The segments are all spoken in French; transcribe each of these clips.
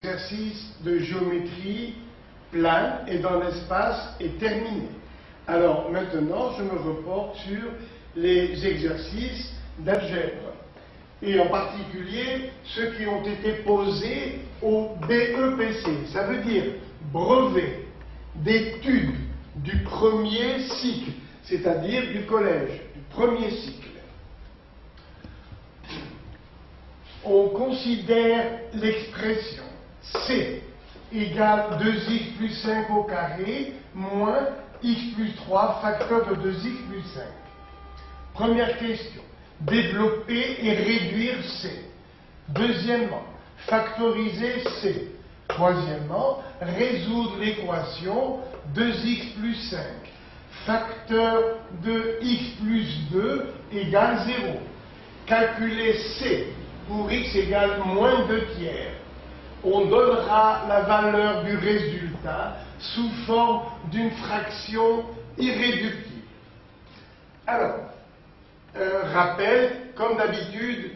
L'exercice de géométrie plane et dans l'espace est terminé. Alors maintenant, je me reporte sur les exercices d'algèbre, et en particulier ceux qui ont été posés au BEPC, ça veut dire brevet d'études du premier cycle, c'est-à-dire du collège, du premier cycle. On considère l'expression C égale 2x plus 5 au carré moins x plus 3 facteur de 2x plus 5. Première question, développer et réduire C. Deuxièmement, factoriser C. Troisièmement, résoudre l'équation 2x plus 5. Facteur de x plus 2 égale 0. Calculer C pour x égale moins 2 tiers. On donnera la valeur du résultat sous forme d'une fraction irréductible. Alors, rappel, comme d'habitude,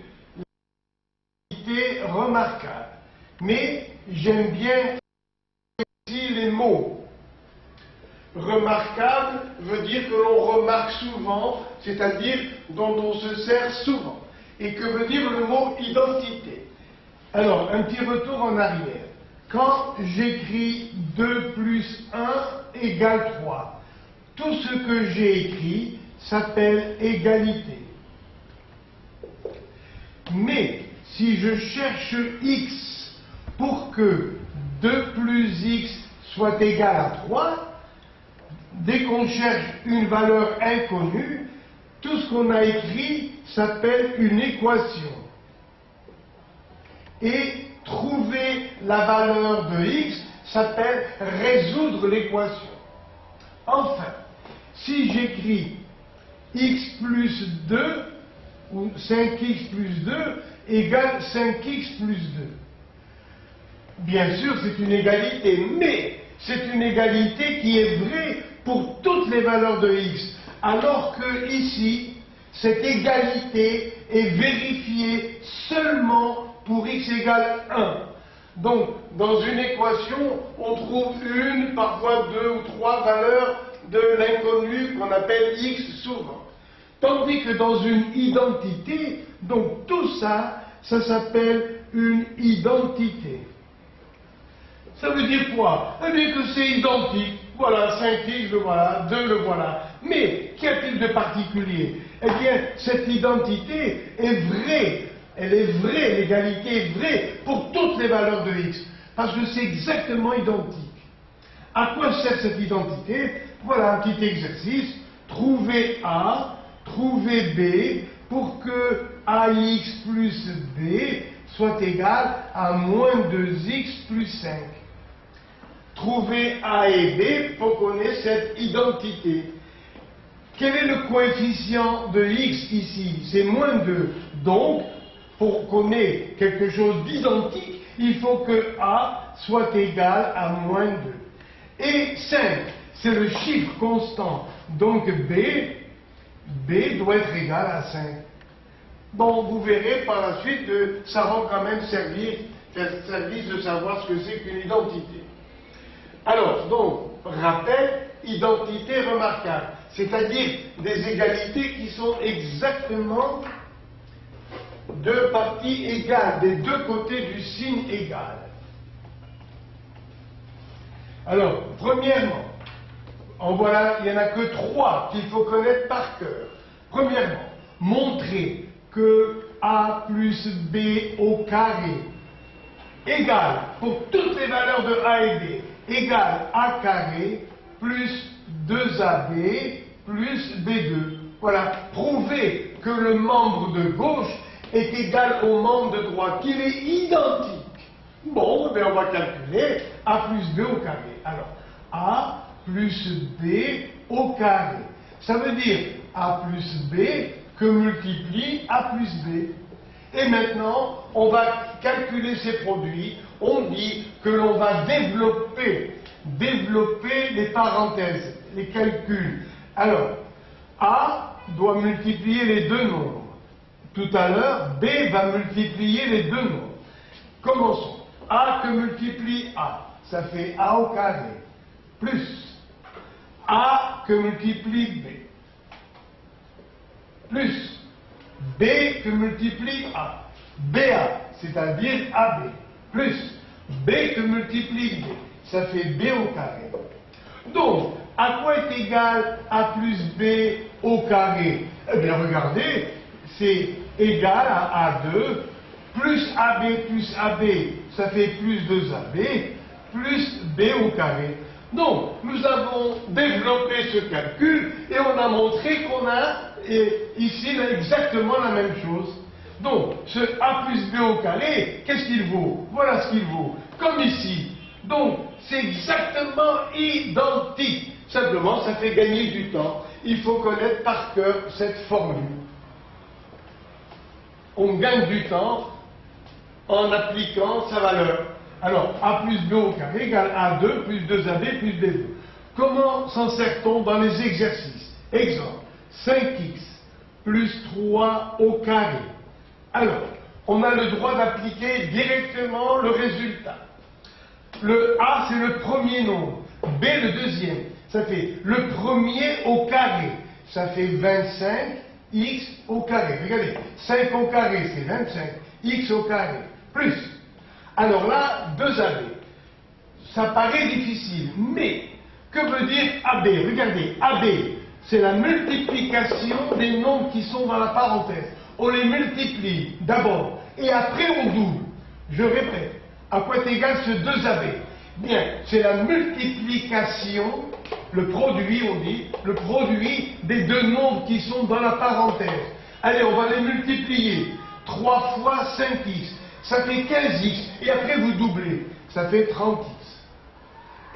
l'unité remarquable. Mais j'aime bien ici les mots. Remarquable veut dire que l'on remarque souvent, c'est-à-dire dont on se sert souvent. Et que veut dire le mot identité? Alors, un petit retour en arrière. Quand j'écris 2 plus 1 égale 3, tout ce que j'ai écrit s'appelle égalité. Mais si je cherche x pour que 2 plus x soit égal à 3, dès qu'on cherche une valeur inconnue, tout ce qu'on a écrit s'appelle une équation. Et trouver la valeur de x s'appelle résoudre l'équation. Enfin, si j'écris x plus 2 ou 5x plus 2 égale 5x plus 2, bien sûr c'est une égalité, mais c'est une égalité qui est vraie pour toutes les valeurs de x, alors que ici, cette égalité est vérifiée seulement pour x égale 1. Donc, dans une équation, on trouve une, parfois 2 ou 3 valeurs de l'inconnu qu'on appelle x souvent. Tandis que dans une identité, donc tout ça, ça s'appelle une identité. Ça veut dire quoi? Eh bien que c'est identique. Voilà, 5x, le voilà, 2, le voilà. Mais qu'y a-t-il de particulier? Eh bien, cette identité est vraie. Elle est vraie, l'égalité est vraie pour toutes les valeurs de x. Parce que c'est exactement identique. À quoi sert cette identité? Voilà un petit exercice. Trouver A, trouver B, pour que AX plus B soit égal à moins 2x plus 5. Trouver A et B pour connaître cette identité. Quel est le coefficient de x ici? C'est moins 2. Donc, pour connaître quelque chose d'identique, il faut que A soit égal à moins 2. Et 5, c'est le chiffre constant. Donc B doit être égal à 5. Bon, vous verrez par la suite, ça va quand même service de savoir ce que c'est qu'une identité. Alors, donc, rappel, identité remarquable, c'est-à-dire des égalités qui sont exactement deux parties égales, des deux côtés du signe égal. Alors, premièrement, il n'y en a que 3 qu'il faut connaître par cœur. Premièrement, montrer que A plus B au carré égale, pour toutes les valeurs de A et B, égale A carré plus 2AB plus B2. Voilà, prouver que le membre de gauche est égal au membre de droite, qu'il est identique. Bon, ben on va calculer A plus B au carré. Alors, A plus B au carré. Ça veut dire A plus B que multiplie A plus B. Et maintenant, on va calculer ces produits. On dit que l'on va développer les parenthèses, les calculs. Alors, A doit multiplier les deux nombres. Tout à l'heure, B va multiplier les deux nombres. Commençons. A que multiplie A, ça fait A au carré, plus A que multiplie B, plus B que multiplie A, BA, c'est-à-dire AB, plus B que multiplie B, ça fait B au carré. Donc, à quoi est égal A plus B au carré? Eh bien, regardez, c'est égal à A2, plus AB, ça fait plus 2AB, plus B au carré. Donc, nous avons développé ce calcul et on a montré qu'on a ici exactement la même chose. Donc, ce A plus B au carré, qu'est-ce qu'il vaut? Voilà ce qu'il vaut, comme ici. Donc, c'est exactement identique. Simplement, ça fait gagner du temps. Il faut connaître par cœur cette formule. On gagne du temps en appliquant sa valeur. Alors, A plus B au carré égale A2 plus 2AB plus B2. Comment s'en sert-on dans les exercices? Exemple, 5x plus 3 au carré. Alors, on a le droit d'appliquer directement le résultat. Le A, c'est le premier nombre. B, le deuxième. Ça fait le premier au carré. Ça fait 25x au carré. Regardez, 5 au carré, c'est 25. X au carré. Plus. Alors là, 2AB. Ça paraît difficile, mais que veut dire AB? Regardez, AB, c'est la multiplication des nombres qui sont dans la parenthèse. On les multiplie d'abord et après on double. Je répète, à quoi est égal ce 2AB? Bien, c'est la multiplication, le produit, on dit, le produit des deux nombres qui sont dans la parenthèse. Allez, on va les multiplier. 3 fois 5x, ça fait 15x, et après vous doublez, ça fait 30x.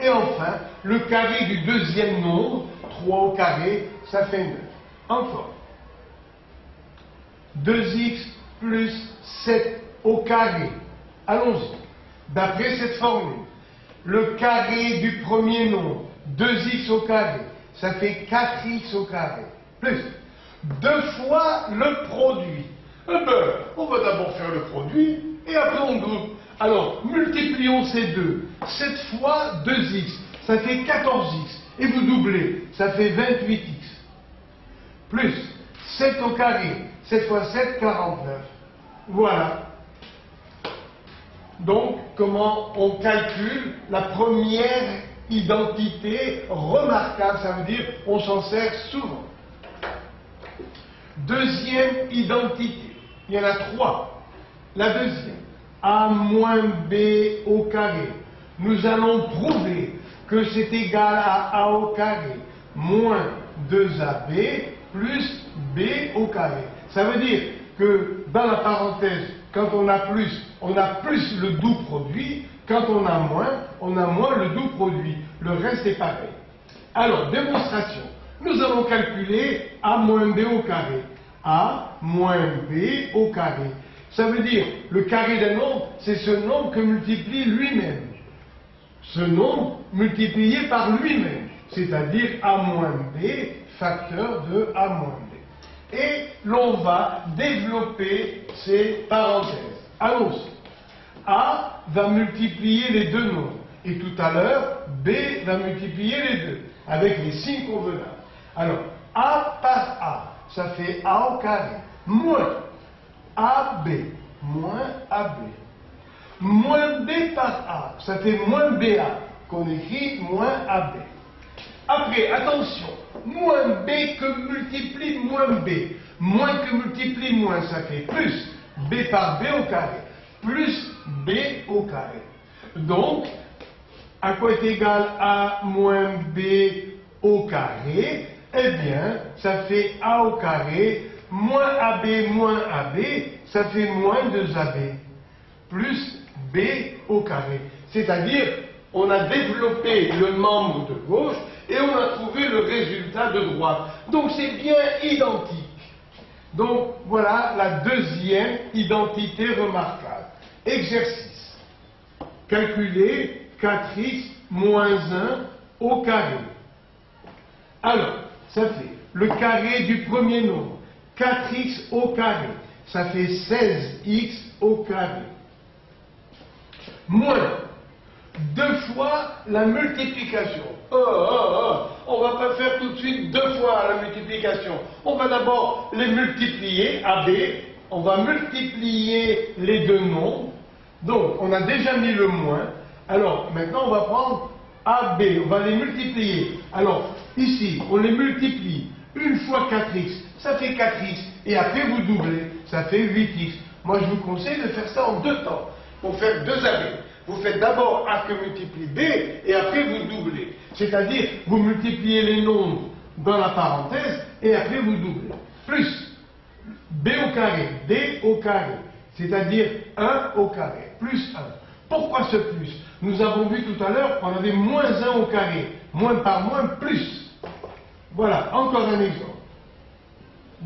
Et enfin, le carré du deuxième nombre, 3 au carré, ça fait 9. Encore. 2x plus 7 au carré. Allons-y. D'après cette formule, le carré du premier nombre, 2x au carré, ça fait 4x au carré, plus 2 fois le produit. Eh bien, on va d'abord faire le produit, et après on groupe. Alors, multiplions ces deux. 7 fois 2x, ça fait 14x. Et vous doublez, ça fait 28x. Plus 7 au carré, 7 fois 7, 49. Voilà. Donc, comment on calcule la première identité remarquable, ça veut dire on s'en sert souvent. Deuxième identité, il y en a 3. La deuxième, A moins B au carré. Nous allons prouver que c'est égal à A au carré moins 2AB plus B au carré. Ça veut dire que dans la parenthèse, quand on a plus le doux produit, quand on a moins le doux produit. Le reste est pareil. Alors, démonstration. Nous allons calculer A moins B au carré. A moins B au carré. Ça veut dire, le carré d'un nombre, c'est ce nombre que multiplie lui-même. Ce nombre multiplié par lui-même. C'est-à-dire A moins B, facteur de A moins B. Et l'on va développer ces parenthèses. Allons-y. A va multiplier les deux nombres. Et tout à l'heure, B va multiplier les deux, avec les signes convenables. Alors, A par A, ça fait A au carré, moins AB, moins AB. Moins B par A, ça fait moins BA, qu'on écrit moins AB. Après, attention, moins B que multiplie moins B. Moins que multiplie moins, ça fait plus B par B au carré, plus B au carré. Donc, à quoi est égal A moins B au carré? Eh bien, ça fait A au carré, moins AB, ça fait moins 2AB, plus B au carré. C'est-à-dire, on a développé le membre de gauche et on a trouvé le résultat de droite. Donc, c'est bien identique. Donc, voilà la deuxième identité remarquable. Exercice. Calculer 4x moins 1 au carré. Alors, ça fait le carré du premier nombre. 4x au carré. Ça fait 16x au carré. moins 2 fois la multiplication. On va pas faire tout de suite 2 fois la multiplication. On va d'abord les multiplier, AB. On va multiplier les deux nombres. Donc, on a déjà mis le moins. Alors, maintenant, on va prendre AB. On va les multiplier. Alors, ici, on les multiplie. 1 fois 4x, ça fait 4x. Et après, vous doublez, ça fait 8x. Moi, je vous conseille de faire ça en 2 temps. Pour faire 2 AB. Vous faites d'abord A que multiplie B, et après vous doublez. C'est-à-dire, vous multipliez les nombres dans la parenthèse, et après vous doublez. Plus B au carré, D au carré, c'est-à-dire 1 au carré, plus 1. Pourquoi ce plus? Nous avons vu tout à l'heure qu'on avait moins 1 au carré. Moins par moins, plus. Voilà, encore un exemple.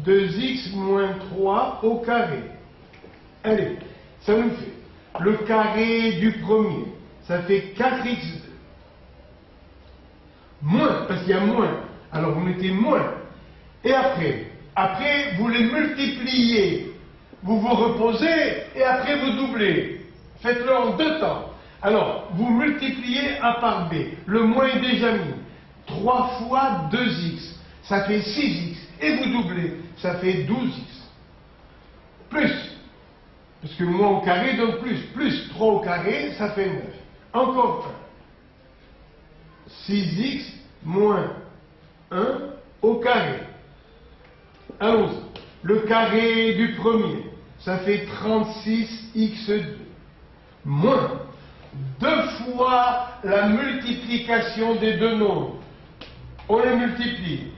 2x moins 3 au carré. Allez, ça nous fait le carré du premier, ça fait 4x2. Moins, parce qu'il y a moins. Alors vous mettez moins. Et après vous les multipliez. Vous vous reposez et après vous doublez. Faites-le en 2 temps. Alors, vous multipliez A par B. Le moins est déjà mis. 3 fois 2x, ça fait 6x. Et vous doublez, ça fait 12x. Plus. Parce que moins au carré donne plus. Plus 3 au carré, ça fait 9. Encore 1. 6x moins 1 au carré. Allons-y. Le carré du premier, ça fait 36x2. Moins 2 fois la multiplication des deux nombres. On les multiplie.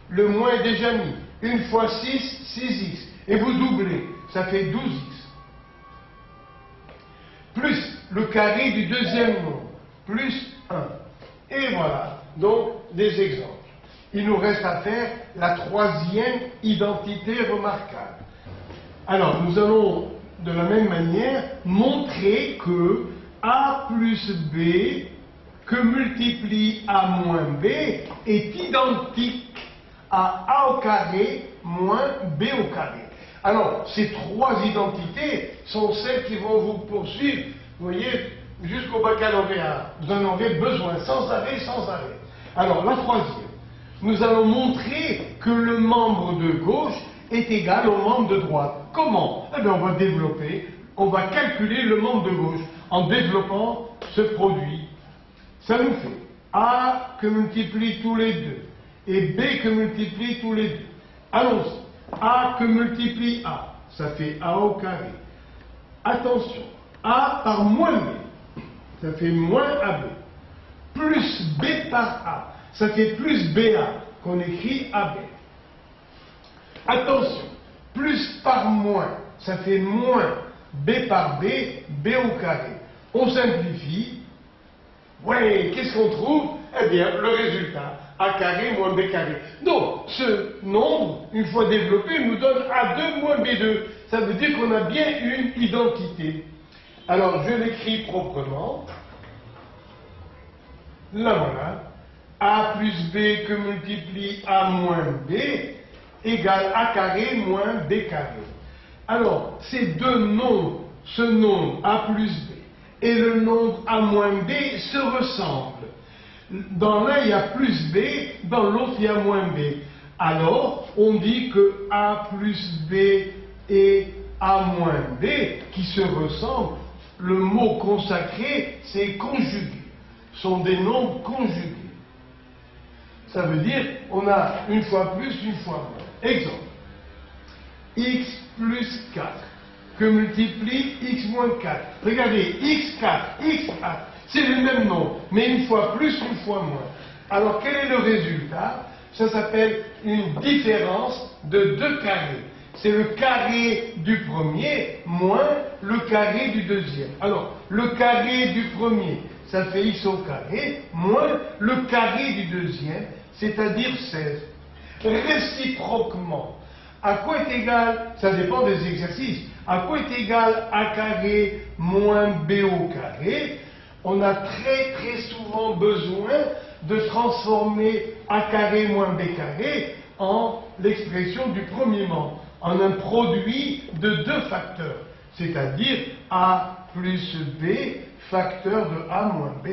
Le moins est déjà mis. 1 fois 6, 6x. Et vous doublez. Ça fait 12x. Plus le carré du deuxième nombre, plus 1. Et voilà, donc des exemples. Il nous reste à faire la troisième identité remarquable. Alors, nous allons de la même manière montrer que A plus B que multiplie A moins B est identique à A au carré moins B au carré. Alors, ces 3 identités sont celles qui vont vous poursuivre, vous voyez, jusqu'au baccalauréat. Vous en aurez besoin, sans arrêt, sans arrêt. Alors, la troisième, nous allons montrer que le membre de gauche est égal au membre de droite. Comment? Eh bien, on va développer, on va calculer le membre de gauche en développant ce produit. Ça nous fait A que multiplie tous les deux et B que multiplie tous les deux. Allons-y. A que multiplie A, ça fait A au carré. Attention, A par moins B, ça fait moins AB. Plus B par A, ça fait plus BA, qu'on écrit AB. Attention, plus par moins, ça fait moins B par B, B au carré. On simplifie. Ouais, qu'est-ce qu'on trouve? Eh bien, le résultat, A carré moins B carré. Donc, ce nombre, une fois développé, nous donne A2 moins B2. Ça veut dire qu'on a bien une identité. Alors, je l'écris proprement. Là, voilà. A plus B que multiplie A moins B égale A carré moins B carré. Alors, ces deux nombres, ce nombre A plus B et le nombre A moins B se ressemblent. Dans l'un, il y a plus B, dans l'autre, il y a moins B. Alors, on dit que A plus B et A moins B, qui se ressemblent, le mot consacré, c'est conjugué. Sont des nombres conjugués. Ça veut dire, on a une fois plus, une fois moins. Exemple. X plus 4, que multiplie X moins 4. Regardez, X4, X4. C'est le même nombre, mais une fois plus, une fois moins. Alors, quel est le résultat? Ça s'appelle une différence de 2 carrés. C'est le carré du premier moins le carré du deuxième. Alors, le carré du premier, ça fait x au carré, moins le carré du deuxième, c'est-à-dire 16. Réciproquement, à quoi est égal, ça dépend des exercices, à quoi est égal a carré moins b au carré? On a très souvent besoin de transformer a carré moins b carré en l'expression du premier membre, en un produit de 2 facteurs, c'est-à-dire a plus b facteur de A moins B.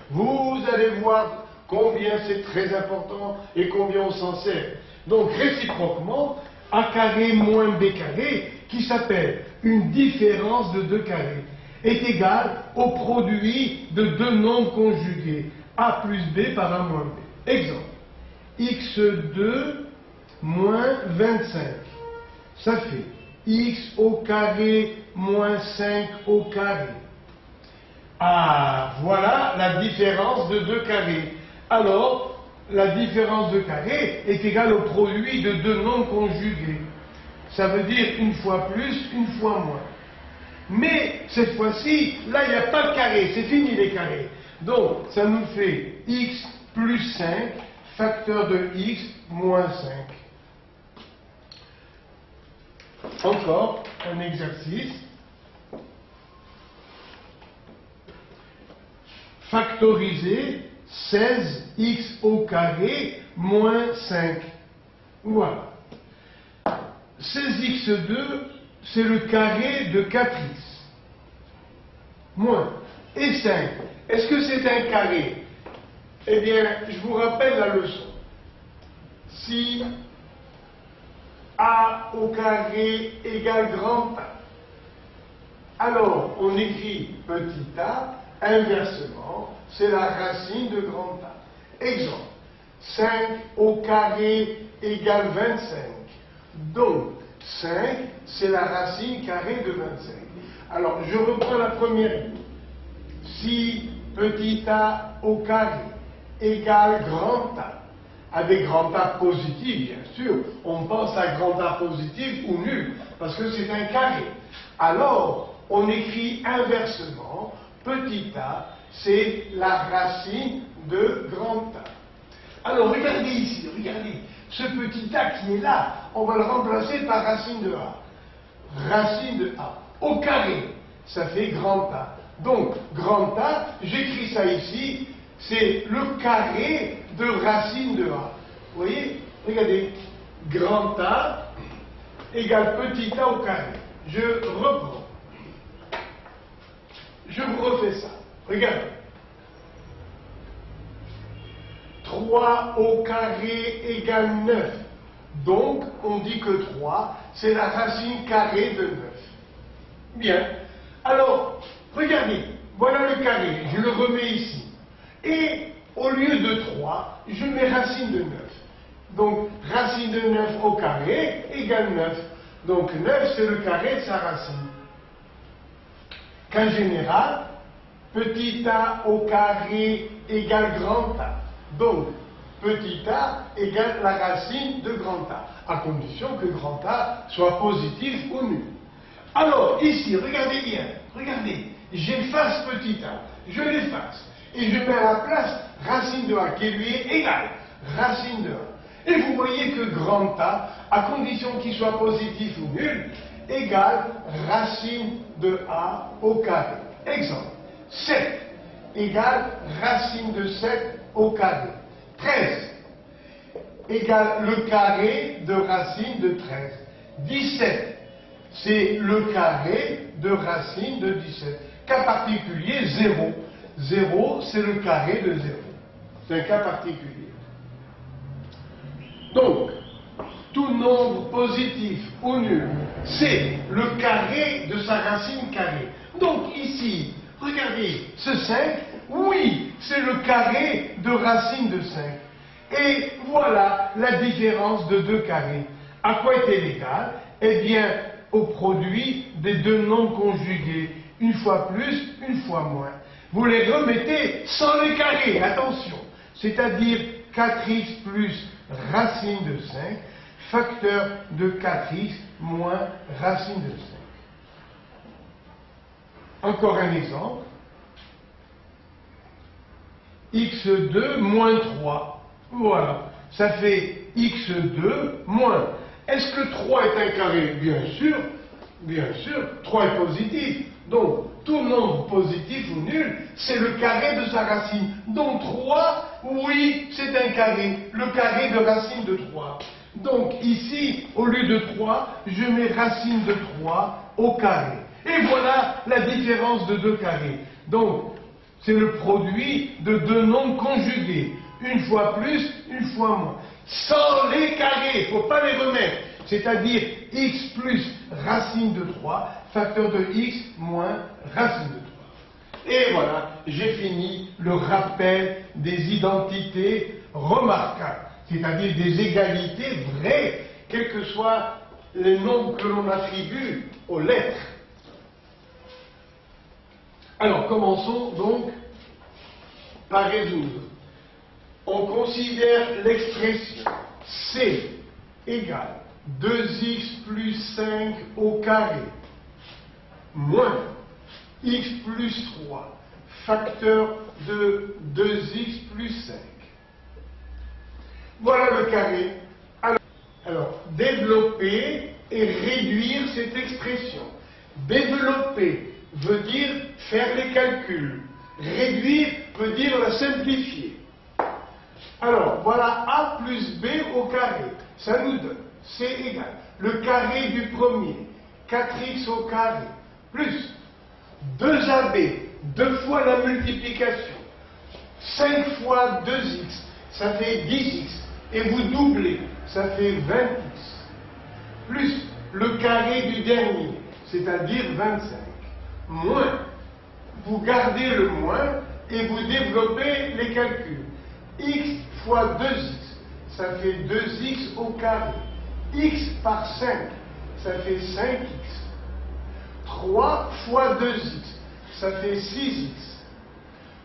Vous allez voir combien c'est très important et combien on s'en sert. Donc réciproquement, A carré moins B carré, qui s'appelle une différence de 2 carrés, est égal au produit de deux nombres conjugués, A plus B par A moins B. Exemple, x2 moins 25. Ça fait x au carré moins 5 au carré. Ah, voilà la différence de 2 carrés. Alors, la différence de carrés est égale au produit de deux nombres conjugués. Ça veut dire une fois plus, une fois moins. Mais cette fois-ci, là, il n'y a pas de carré, c'est fini les carrés. Donc, ça nous fait x plus 5, facteur de x moins 5. Encore un exercice. Factoriser 16x au carré moins 5. Voilà. 16x2, c'est le carré de 4x. Moins. Et 5. Est-ce que c'est un carré? Eh bien, je vous rappelle la leçon. Si A au carré égale grand A, alors on écrit petit a, inversement, c'est la racine de grand A. Exemple, 5 au carré égale 25. Donc, 5, c'est la racine carrée de 25. Alors, je reprends la première ligne. Si petit a au carré égale grand A, avec grand A positif, bien sûr, on pense à grand A positif ou nul, parce que c'est un carré. Alors, on écrit inversement, petit a, c'est la racine de grand A. Alors, regardez ici, regardez, ce petit a qui est là, on va le remplacer par racine de A. Racine de A. Au carré, ça fait grand A. Donc, grand A, j'écris ça ici, c'est le carré de racine de A. Vous voyez? Regardez, grand A égale petit a au carré. Je reprends. Je vous refais ça. Regardez. 3 au carré égale 9. Donc, on dit que 3, c'est la racine carrée de 9. Bien. Alors, regardez, voilà le carré, je le remets ici. Et au lieu de 3, je mets racine de 9. Donc, racine de 9 au carré égale 9. Donc, 9, c'est le carré de sa racine. Qu'en général, petit a au carré égale grand A. Donc, petit a égale la racine de grand A, à condition que grand A soit positif ou nul. Alors, ici, regardez bien, regardez, j'efface petit a, je l'efface, et je mets à la place racine de A, qui lui est égale, racine de A. Et vous voyez que grand A, à condition qu'il soit positif ou nul, égale racine de A au carré. Exemple, 7 égale racine de 7 au carré. 13 égale le carré de racine de 13. 17, c'est le carré de racine de 17. Cas particulier, 0. 0, c'est le carré de 0. C'est un cas particulier. Donc, tout nombre positif ou nul, c'est le carré de sa racine carrée. Donc ici, regardez, ce 5, oui, c'est le carré de racine de 5. Et voilà la différence de deux carrés. À quoi est-elle égale? Eh bien, au produit des deux nombres conjugués. Une fois plus, une fois moins. Vous les remettez sans les carrés, attention. C'est-à-dire 4x plus racine de 5, facteur de 4x moins racine de 5. Encore un exemple. x2 moins 3. Voilà. Ça fait x2 moins. Est-ce que 3 est un carré? Bien sûr. Bien sûr. 3 est positif. Donc, tout nombre positif ou nul, c'est le carré de sa racine. Donc 3, oui, c'est un carré. Le carré de racine de 3. Donc ici, au lieu de 3, je mets racine de 3 au carré. Et voilà la différence de deux carrés. Donc, c'est le produit de deux nombres conjugués. Une fois plus, une fois moins. Sans les carrés, il ne faut pas les remettre. C'est-à-dire x plus racine de 3, facteur de x moins racine de 3. Et voilà, j'ai fini le rappel des identités remarquables, c'est-à-dire des égalités vraies, quels que soient les nombres que l'on attribue aux lettres. Alors, commençons donc par résoudre. On considère l'expression c égale 2x plus 5 au carré moins x plus 3 facteur de 2x plus 5. Voilà le carré. Alors, développer et réduire cette expression. Développer veut dire faire les calculs. Réduire veut dire la simplifier. Alors, voilà a plus b au carré. Ça nous donne c égale le carré du premier, 4x au carré, plus 2ab, 2 fois la multiplication, 5 fois 2x, ça fait 10x, et vous doublez, ça fait 20x, plus le carré du dernier, c'est-à-dire 25, moins, vous gardez le moins, et vous développez les calculs. X fois 2x, ça fait 2x au carré. X par 5, ça fait 5x. 3 fois 2x, ça fait 6x.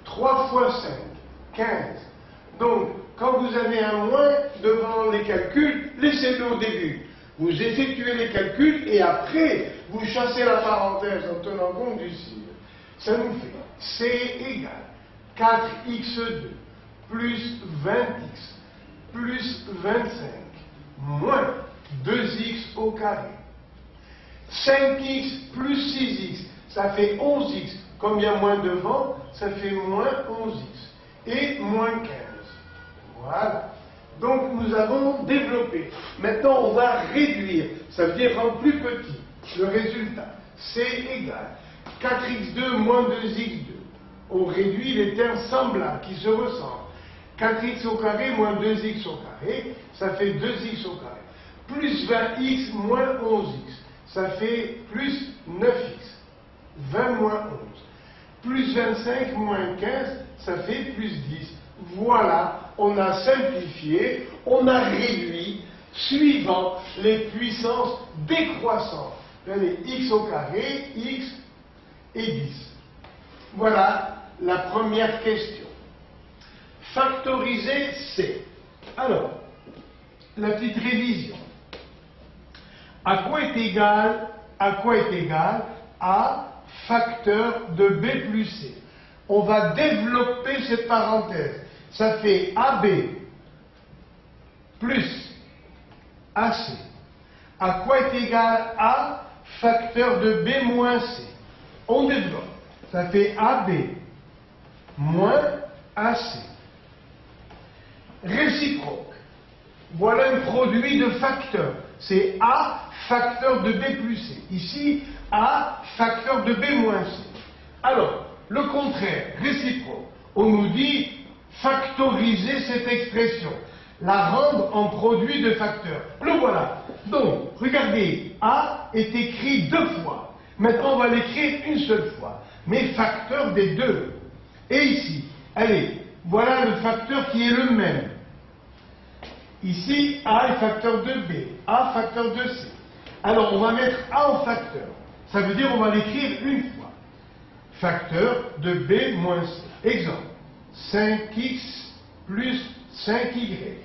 3 fois 5, 15. Donc, quand vous avez un moins devant les calculs, laissez-le au début. Vous effectuez les calculs et après, vous chassez la parenthèse en tenant compte du signe. Ça nous fait c égale 4x2 plus 20x plus 25 moins 2x au carré. 5x plus 6x, ça fait 11x. Comme il y a moins devant, ça fait moins 11x. Et moins 15. Voilà. Donc nous avons développé. Maintenant on va réduire. Ça veut dire rendre plus petit. Le résultat, c égale 4x2 moins 2x2. On réduit les termes semblables qui se ressemblent. 4x au carré moins 2x au carré, ça fait 2x au carré. Plus 20x moins 11x, ça fait plus 9x. 20 moins 11. Plus 25 moins 15, ça fait plus 10. Voilà, on a simplifié, on a réduit, suivant les puissances décroissantes. Regardez, x au carré, x et 10. Voilà la première question. Factoriser C. Alors, la petite révision. À quoi est égal A facteur de B plus C? On va développer cette parenthèse. Ça fait AB plus AC. À quoi est égal A facteur de B moins C? On développe. Ça fait AB moins AC. Réciproque. Voilà un produit de facteurs. C'est A facteur de B plus C. Ici, A facteur de B moins C. Alors, le contraire, réciproque. On nous dit factoriser cette expression. La rendre en produit de facteurs. Le voilà. Donc, regardez, A est écrit 2 fois. Maintenant, on va l'écrire une seule fois. Mais facteur des deux. Et ici, allez, voilà le facteur qui est le même. Ici, A est facteur de B, A facteur de C. Alors, on va mettre A en facteur. Ça veut dire on va l'écrire une fois. Facteur de B moins C. Exemple, 5x plus 5y.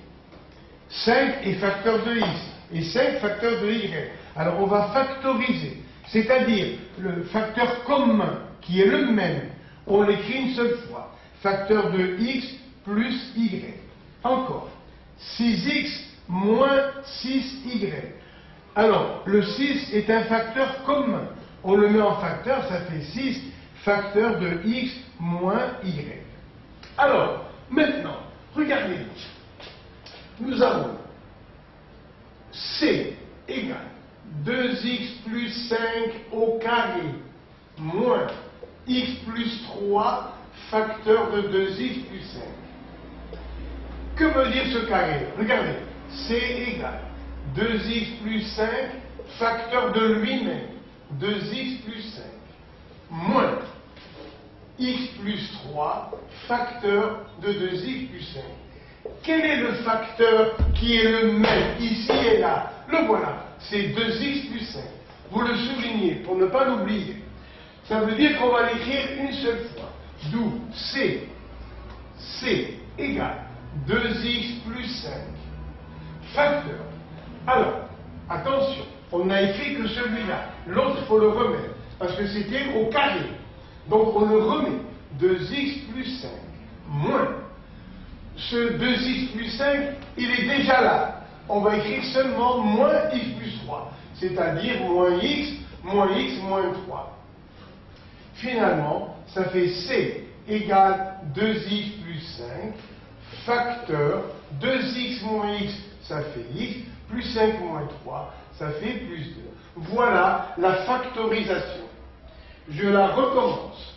5 est facteur de x et 5 facteur de y. Alors, on va factoriser. C'est-à-dire, le facteur commun, qui est le même, on l'écrit une seule fois. Facteur de x plus y. Encore. 6x moins 6y. Alors, le 6 est un facteur commun. On le met en facteur, ça fait 6 facteur de x moins y. Alors, maintenant, regardez. Nous avons c égale 2x plus 5 au carré moins x plus 3 facteur de 2x plus 5. Que veut dire ce carré? Regardez, c'est égal 2x plus 5 facteur de lui-même, 2x plus 5, moins x plus 3 facteur de 2x plus 5. Quel est le facteur qui est le même ici et là? Le voilà, c'est 2x plus 5. Vous le soulignez pour ne pas l'oublier. Ça veut dire qu'on va l'écrire une seule fois. D'où C égale 2x plus 5 facteur. Alors, attention, on n'a écrit que celui-là. L'autre, il faut le remettre, parce que c'était au carré. Donc on le remet. 2x plus 5 moins. Ce 2x plus 5, il est déjà là. On va écrire seulement moins x plus 3, c'est-à-dire moins x, moins 3. Finalement, ça fait C égale 2x plus 5 facteur 2x moins x, ça fait x, plus 5 moins 3, ça fait plus 2. Voilà la factorisation. Je la recommence.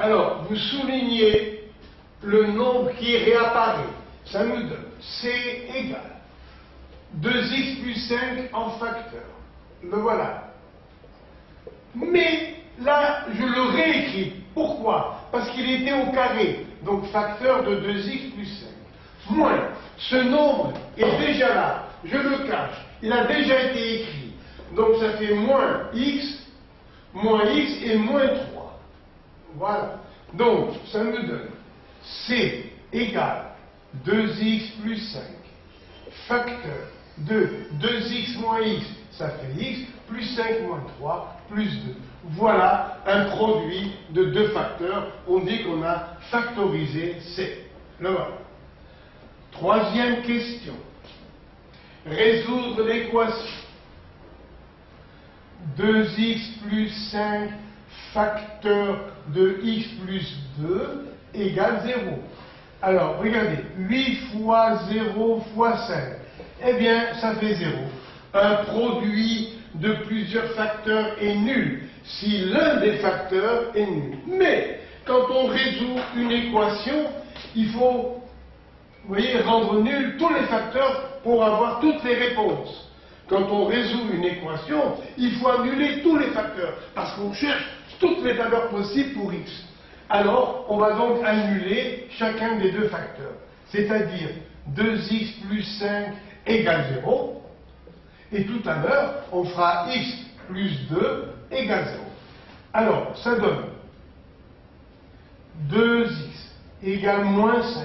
Alors, vous soulignez le nombre qui réapparaît. Ça nous donne C égale 2x plus 5 en facteur. Le voilà. Mais là, je le réécris. Pourquoi? Parce qu'il était au carré. Donc facteur de 2x plus 5. Moins. Ce nombre est déjà là. Je le cache. Il a déjà été écrit. Donc ça fait moins x et moins 3. Voilà. Donc ça nous donne C égale 2x plus 5 facteur de 2x moins x, ça fait x, plus 5 moins 3, plus 2. Voilà un produit de deux facteurs. On dit qu'on a factorisé C. Le voilà. Troisième question. Résoudre l'équation 2x plus 5 facteur de x plus 2 égale 0. Alors, regardez, 8 fois 0 fois 5, eh bien, ça fait 0. Un produit de plusieurs facteurs est nul si l'un des facteurs est nul. Mais, quand on résout une équation, il faut, vous voyez, rendre nul tous les facteurs pour avoir toutes les réponses. Quand on résout une équation, il faut annuler tous les facteurs, parce qu'on cherche toutes les valeurs possibles pour x. Alors, on va donc annuler chacun des deux facteurs, c'est-à-dire 2x plus 5 égale 0, et tout à l'heure, on fera x plus 2 égale 0. Alors, ça donne 2x égale moins 5.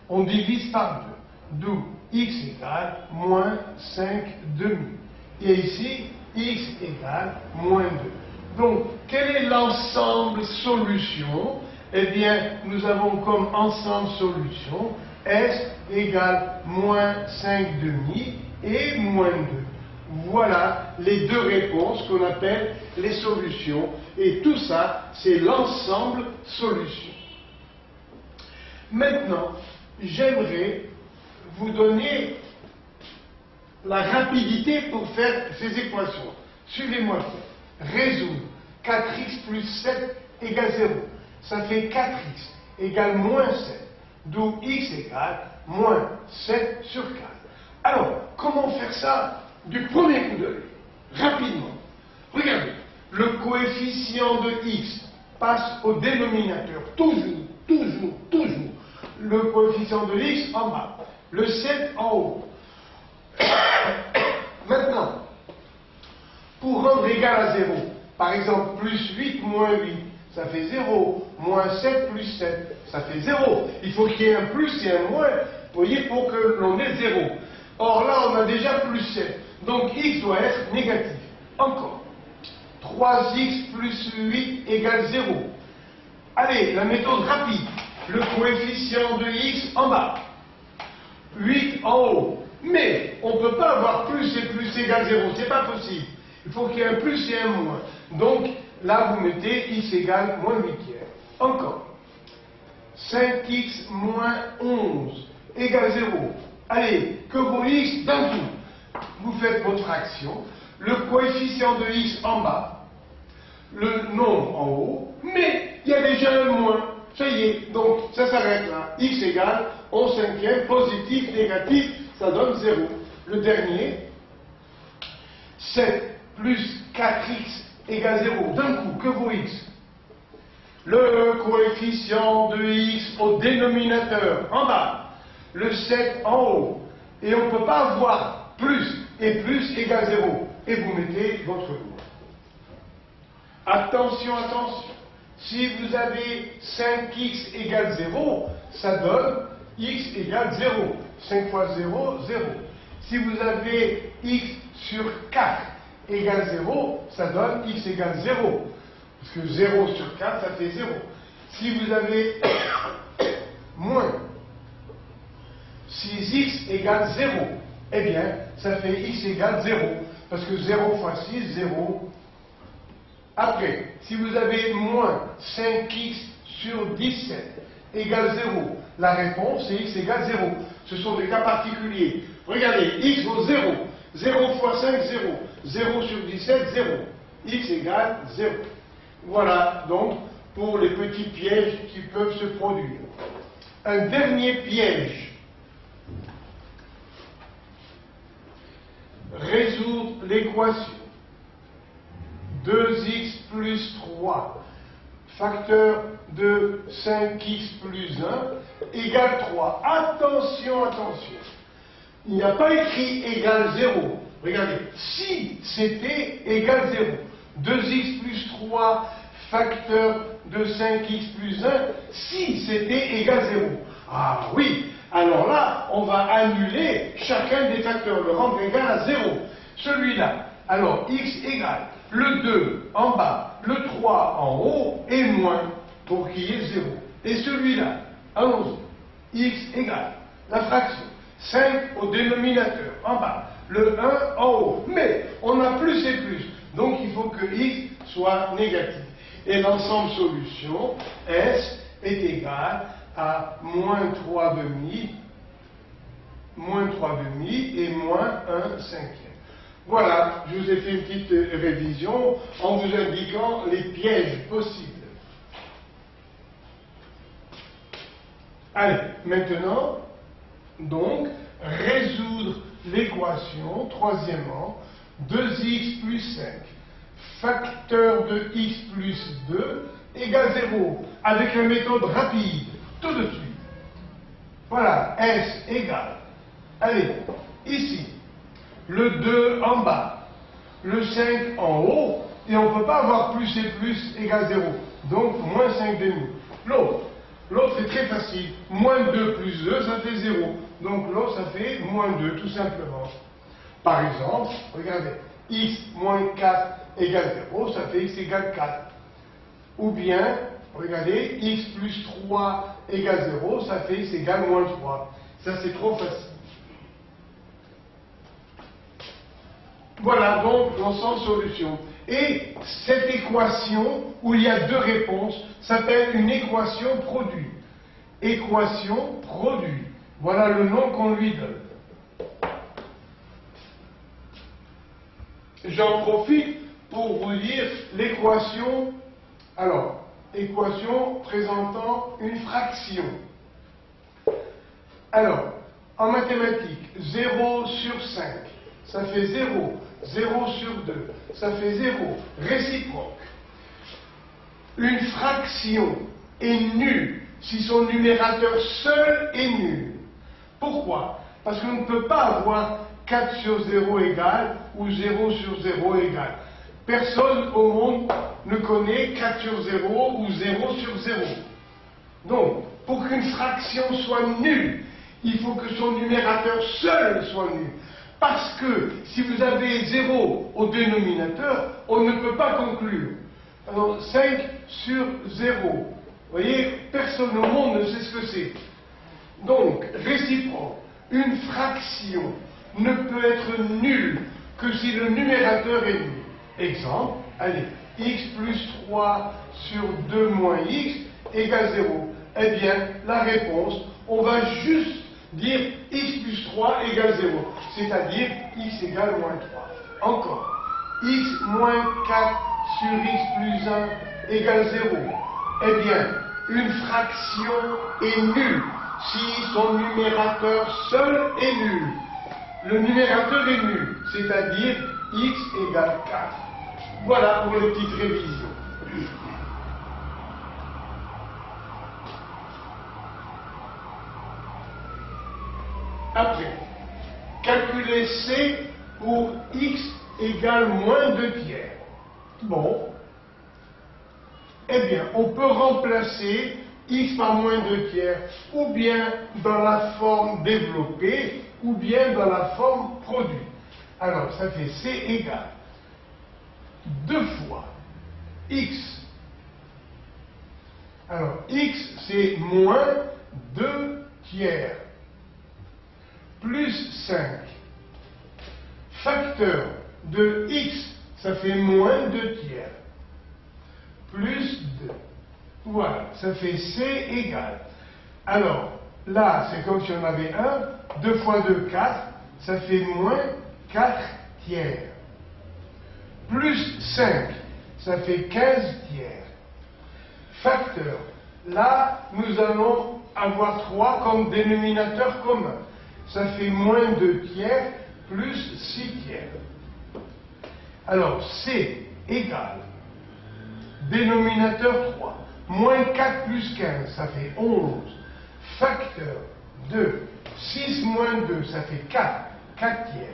On divise par 2, d'où x égale moins 5 demi. Et ici, x égale moins 2. Donc, quel est l'ensemble solution? Eh bien, nous avons comme ensemble solution S égale moins 5 demi et moins 2. Voilà les deux réponses qu'on appelle les solutions. Et tout ça, c'est l'ensemble solution. Maintenant, j'aimerais vous donner la rapidité pour faire ces équations. Suivez-moi. Résoudre 4x plus 7 égale 0. Ça fait 4x égale moins 7. D'où x égale moins 7 sur 4. Alors, comment faire ça du premier coup d'œil? Rapidement. Regardez, le coefficient de x passe au dénominateur. Toujours. Le coefficient de x en bas. Le 7 en haut. Maintenant, pour rendre égal à 0, par exemple, plus 8 moins 8, ça fait 0. Moins 7 plus 7, ça fait 0. Il faut qu'il y ait un plus et un moins, vous voyez, pour que l'on ait 0. Or là, on a déjà plus 7. Donc x doit être négatif. Encore. 3x plus 8 égale 0. Allez, la méthode rapide. Le coefficient de x en bas. 8 en haut. Mais on ne peut pas avoir plus et plus égale 0. C'est pas possible. Il faut qu'il y ait un plus et un moins. Donc, là, vous mettez x égale moins 8 tiers. Encore. 5x moins 11 égale 0. Allez, que vaut x d'un coup? Vous faites votre fraction. le coefficient de x en bas, le nombre en haut, mais il y a déjà un moins. Ça y est, donc ça s'arrête là. X égale 11 cinquième, positif, négatif, ça donne 0. Le dernier, 7 plus 4x égale 0. D'un coup, que vaut x? Le coefficient de x au dénominateur en bas, le 7 en haut. Et on ne peut pas avoir plus et plus égale 0. Et vous mettez votre loi. Attention, attention. Si vous avez 5x égale 0, ça donne x égale 0. 5 fois 0, 0. Si vous avez x sur 4 égale 0, ça donne x égale 0. Parce que 0 sur 4, ça fait 0. Si vous avez moins 6x égale 0, eh bien, ça fait x égale 0. Parce que 0 fois 6, 0. Après, si vous avez moins 5x sur 17 égale 0, la réponse c'est x égale 0. Ce sont des cas particuliers. Regardez, x vaut 0. 0 fois 5, 0. 0 sur 17, 0. X égale 0. Voilà donc pour les petits pièges qui peuvent se produire. Un dernier piège. Résoudre l'équation 2x plus 3 facteur de 5x plus 1 égale 3. Attention, attention. Il n'y a pas écrit égal 0. Regardez, si c'était égal 0, 2x plus 3 facteur de 5x plus 1, si c'était égal 0. Ah oui, alors là, on va annuler chacun des facteurs, le rendre égal à 0. Celui-là, alors x égale le 2 en bas, le 3 en haut et moins pour qu'il y ait 0. Et celui-là, allons-y, x égale la fraction 5 au dénominateur en bas, le 1 en haut. Mais on a plus et plus, donc il faut que x soit négatif. Et l'ensemble solution, S, est égal à moins 3 demi et moins 1 cinquième. Voilà, je vous ai fait une petite révision en vous indiquant les pièges possibles. Allez, maintenant, donc, résoudre l'équation, troisièmement, 2x plus 5, facteur de x plus 2, égale 0, avec la méthode rapide, tout de suite. Voilà, S égale, allez, ici, le 2 en bas, le 5 en haut, et on ne peut pas avoir plus et plus égale 0, donc moins 5 demi. L'autre est très facile, moins 2 plus 2, ça fait 0, donc l'autre ça fait moins 2, tout simplement. Par exemple, regardez, x moins 4 égale 0, ça fait x égale 4. Ou bien, regardez, x plus 3 égale 0, ça fait x égale moins 3. Ça c'est trop facile. Voilà donc l'ensemble solution. Et cette équation, où il y a deux réponses, s'appelle une équation produit. Équation produit. Voilà le nom qu'on lui donne. J'en profite pour vous dire l'équation. Alors, équation présentant une fraction. Alors, en mathématiques, 0 sur 5, ça fait 0. 0 sur 2, ça fait 0. Réciproque. Une fraction est nulle si son numérateur seul est nul. Pourquoi? Parce qu'on ne peut pas avoir 4 sur 0 égale ou 0 sur 0 égale. Personne au monde ne connaît 4 sur 0 ou 0 sur 0. Donc, pour qu'une fraction soit nulle, il faut que son numérateur seul soit nul. Parce que si vous avez 0 au dénominateur, on ne peut pas conclure. Alors 5 sur 0. Vous voyez, personne au monde ne sait ce que c'est. Donc, réciproque, une fraction ne peut être nulle que si le numérateur est nul. Exemple, allez, x plus 3 sur 2 moins x égale 0. Eh bien, la réponse, on va juste dire x plus 3 égale 0, c'est-à-dire x égale moins 3. Encore, x moins 4 sur x plus 1 égale 0. Eh bien, une fraction est nulle si son numérateur seul est nul. Le numérateur est nul, c'est-à-dire x égale 4. Voilà pour les petites révisions. Après, calculer C pour x égale moins 2 tiers. Bon. Eh bien, on peut remplacer x par moins 2 tiers, ou bien dans la forme développée, ou bien dans la forme produit. Alors, ça fait C égale 2 fois x. Alors, x, c'est moins 2 tiers, plus 5. Facteur de x, ça fait moins 2 tiers, plus 2. Voilà, ça fait C égale. Alors, là, c'est comme si on avait 1, 2 fois 2, 4, ça fait moins 4 tiers. Plus 5, ça fait 15 tiers. Facteur, là, nous allons avoir 3 comme dénominateur commun. Ça fait moins 2 tiers plus 6 tiers. Alors, C égale dénominateur 3. Moins 4 plus 15, ça fait 11. Facteur de 6 moins 2, ça fait 4. 4 tiers.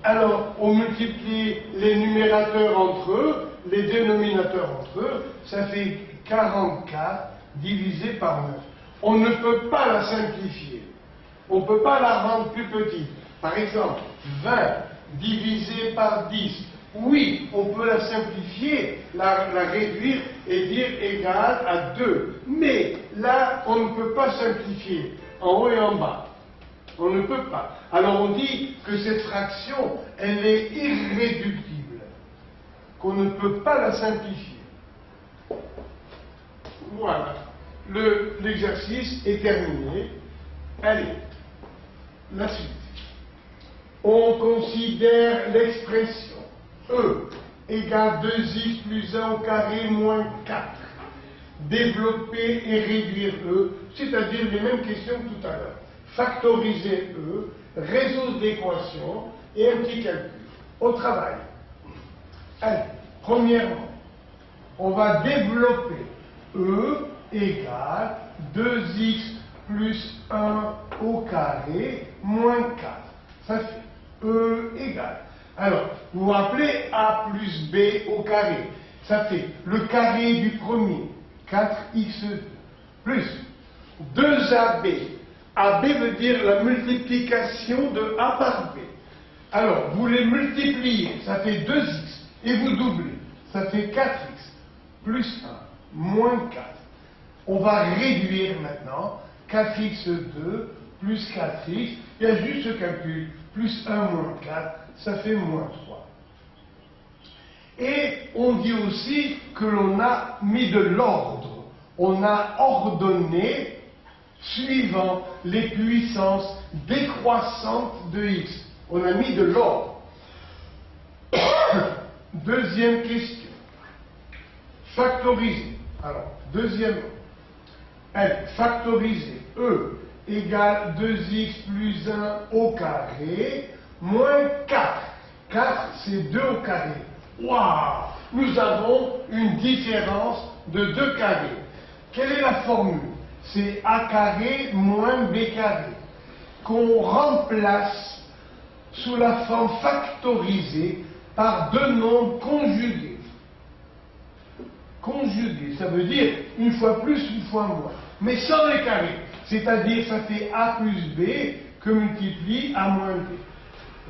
Alors, on multiplie les numérateurs entre eux, les dénominateurs entre eux, ça fait 44 divisé par 9. On ne peut pas la simplifier. On ne peut pas la rendre plus petite. Par exemple, 20 divisé par 10. Oui, on peut la simplifier, la réduire et dire égale à 2. Mais là, on ne peut pas simplifier en haut et en bas. On ne peut pas. Alors on dit que cette fraction, elle est irréductible, qu'on ne peut pas la simplifier. Voilà. L'exercice est terminé. Allez, la suite. On considère l'expression E égale 2x plus 1 au carré moins 4. Développer et réduire E, c'est-à-dire les mêmes questions que tout à l'heure. Factoriser E, résoudre l'équation et un petit calcul. Au travail. Allez, premièrement, on va développer E égale 2x plus 1 au carré moins 4. Ça fait E égale. Alors, vous vous rappelez A plus B au carré. Ça fait le carré du premier, 4x2, plus 2AB. AB veut dire la multiplication de A par B. Alors, vous les multipliez, ça fait 2x, et vous doublez, ça fait 4x, plus 1, moins 4. On va réduire maintenant 4x2 plus 4x, il y a juste ce calcul, plus 1 moins 4, ça fait moins 3. Et on dit aussi que l'on a mis de l'ordre, on a ordonné suivant les puissances décroissantes de x. On a mis de l'ordre. Deuxième question. Factoriser. Alors, deuxièmement, factoriser E égale 2x plus 1 au carré moins 4. 4, c'est 2 au carré. Waouh! Nous avons une différence de 2 carrés. Quelle est la formule? C'est A carré moins B carré, qu'on remplace sous la forme factorisée par deux nombres conjugués. Conjugués, ça veut dire une fois plus, une fois moins, mais sans les carrés. C'est-à-dire, ça fait A plus B que multiplie A moins B.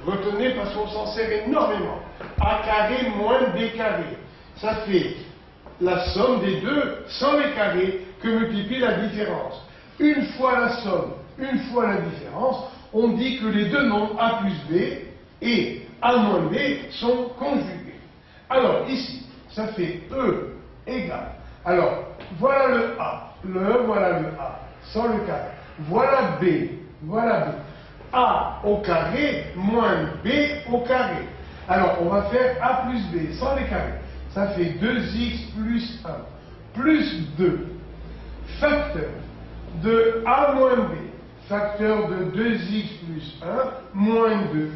Retenez parce qu'on s'en sert énormément. A carré moins B carré. Ça fait la somme des deux sans les carrés que multiplie la différence. Une fois la somme, une fois la différence, on dit que les deux nombres A plus B et A moins B sont conjugués. Alors ici, ça fait E égale. Alors, voilà le A, voilà le A, sans le carré. Voilà B, voilà B. A au carré moins B au carré. Alors, on va faire a plus b sans les carrés. Ça fait 2x plus 1 plus 2 facteur de a moins b, facteur de 2x plus 1 moins 2.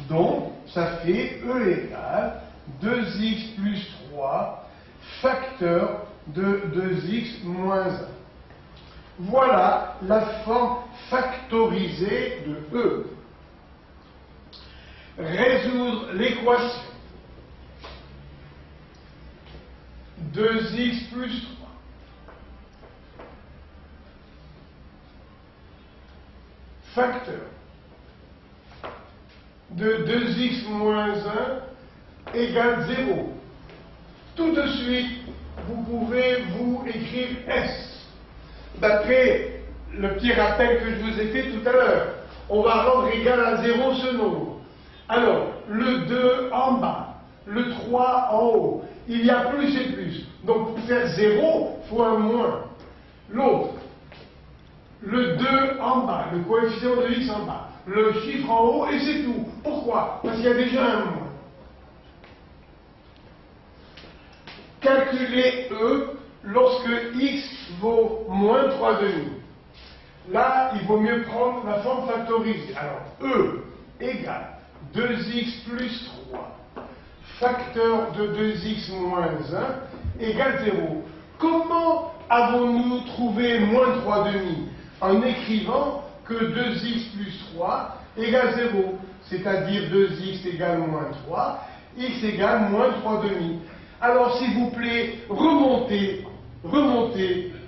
Donc, ça fait E égale 2x plus 3 facteur de 2x moins 1. Voilà la forme factorisée de E. Résoudre l'équation 2x plus 3 facteur de 2x moins 1 égale 0. Tout de suite, vous pouvez vous écrire S. D'après le petit rappel que je vous ai fait tout à l'heure, on va rendre égal à 0 ce nombre. Alors, le 2 en bas, le 3 en haut, il y a plus et plus. Donc, pour faire 0, il faut un moins. L'autre, le 2 en bas, le coefficient de x en bas, le chiffre en haut, et c'est tout. Pourquoi? Parce qu'il y a déjà un moins. Calculez E lorsque x vaut moins 3,5. Là, il vaut mieux prendre la forme factorisée. Alors, E égale 2x plus 3 facteur de 2x moins 1 égale 0. Comment avons-nous trouvé moins 3,5? En écrivant que 2x plus 3 égale 0, c'est-à-dire 2x égale moins 3, x égale moins 3,5. Alors, s'il vous plaît, remontez